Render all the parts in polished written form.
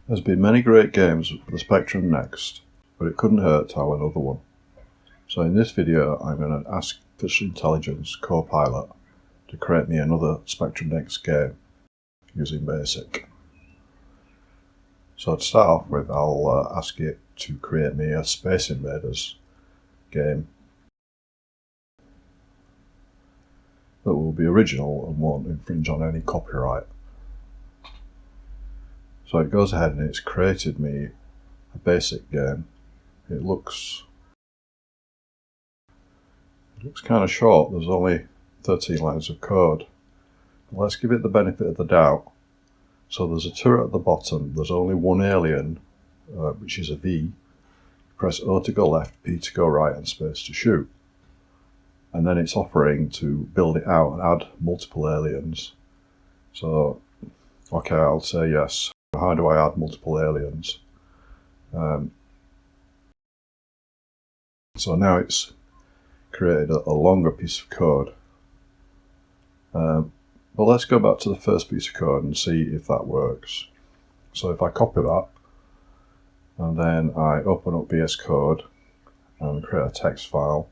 There's been many great games with the Spectrum Next, but it couldn't hurt to have another one. So in this video I'm going to ask Artificial Intelligence Copilot to create me another Spectrum Next game using BASIC. So to start off with, I'll ask it to create me a Space Invaders game that will be original and won't infringe on any copyright. So it goes ahead and it's created me a basic game. It looks kind of short. There's only 13 lines of code. Let's give it the benefit of the doubt. So there's a turret at the bottom. There's only one alien, which is a V. Press O to go left, P to go right, and space to shoot. And then it's offering to build it out and add multiple aliens. So, okay, I'll say yes. How do I add multiple aliens? So now it's created a longer piece of code. But let's go back to the first piece of code and see if that works. So if I copy that, and then I open up VS Code and create a text file,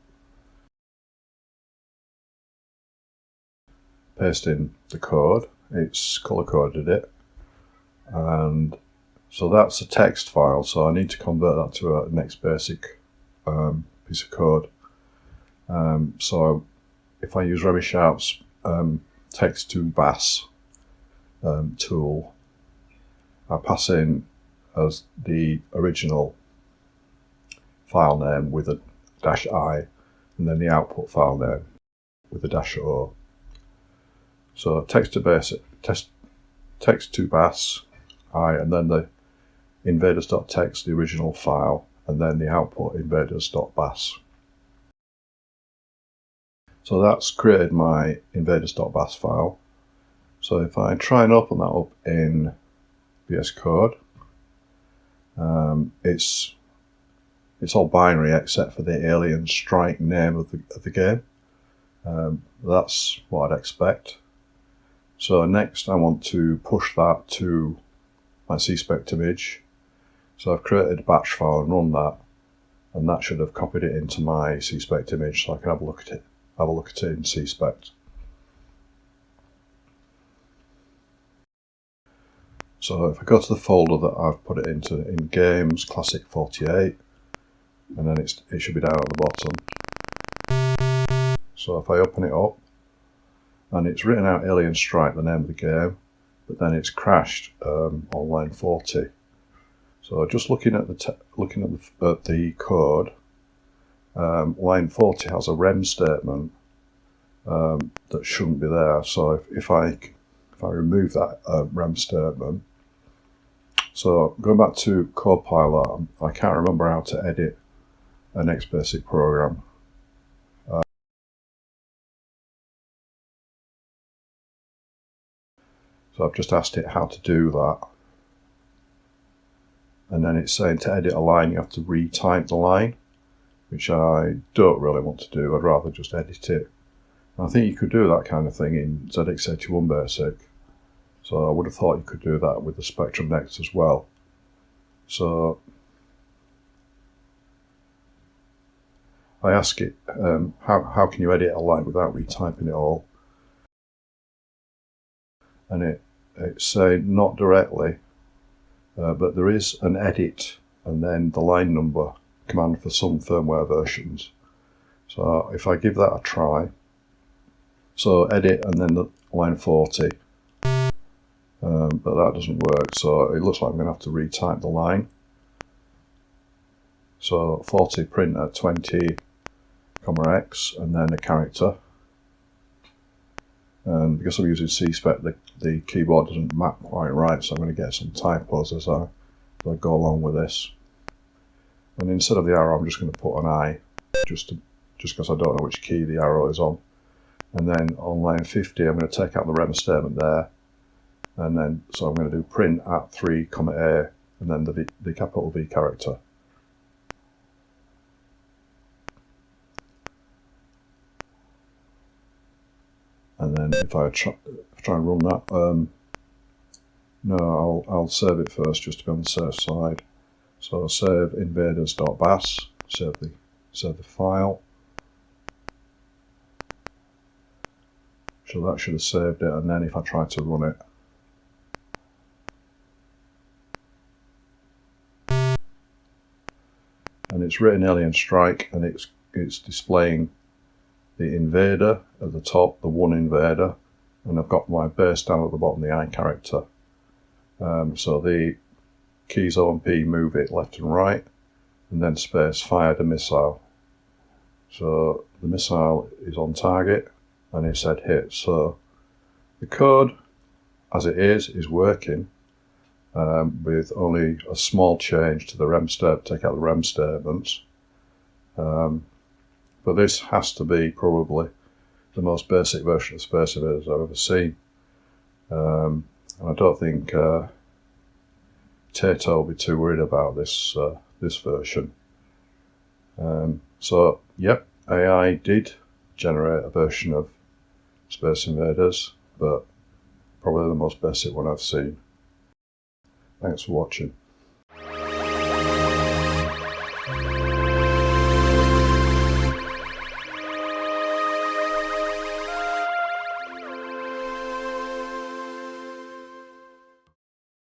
paste in the code, it's color coded it, and so that's a text file, so I need to convert that to a next basic piece of code. So if I use Remy Sharp's text to BAS tool, I pass in as the original file name with a -i, and then the output file name with a -o. So text to basic, text to BAS, and then the invaders.txt, the original file, and then the output invaders.bas. So that's created my invaders.bas file. So if I try and open that up in VS Code, it's all binary except for the alien strike name of the game. That's what I'd expect. So next I want to push that to my CSpect image. So I've created a batch file and run that, and that should have copied it into my CSpect image so I can have a look at it in CSpect. So if I go to the folder that I've put it into in Games, Classic 48, and then it should be down at the bottom. So if I open it up, and it's written out Alien Strike, the name of the game, but then it's crashed on line 40. So just looking at the code, line 40 has a rem statement that shouldn't be there. So if I remove that rem statement, so going back to Copilot, I can't remember how to edit a next basic program. So I've just asked it how to do that. And then it's saying to edit a line, you have to retype the line, which I don't really want to do. I'd rather just edit it. And I think you could do that kind of thing in ZX81 BASIC. So I would have thought you could do that with the Spectrum Next as well. So I ask it, how can you edit a line without retyping it all? And it's saying not directly, but there is an edit and then the line number command for some firmware versions. So if I give that a try, so edit and then the line 40, but that doesn't work, so it looks like I'm going to have to retype the line. So 40 print at 20, X, and then a character. And because I'm using CSpect, the keyboard doesn't map quite right, so I'm going to get some typos as I go along with this. And instead of the arrow, I'm just going to put an I, just because I don't know which key the arrow is on. And then on line 50, I'm going to take out the rem statement there. And then, so I'm going to do print at 3, A, and then the capital V character. And then if I try and run that, No, I'll save it first just to be on the safe side. So save invaders.bas, save the file. So that should have saved it, and then if I try to run it, and it's written Alien Strike, and it's displaying the invader at the top, the one invader, and I've got my base down at the bottom, the I character. So the keys O and P move it left and right, and then space fired a missile. So the missile is on target, and it said hit. So the code, as it is working, with only a small change to the rem statement, take out the rem statements. But this has to be probably the most basic version of Space Invaders I've ever seen. And I don't think Tato will be too worried about this this version. So, yep, AI did generate a version of Space Invaders, but probably the most basic one I've seen. Thanks for watching.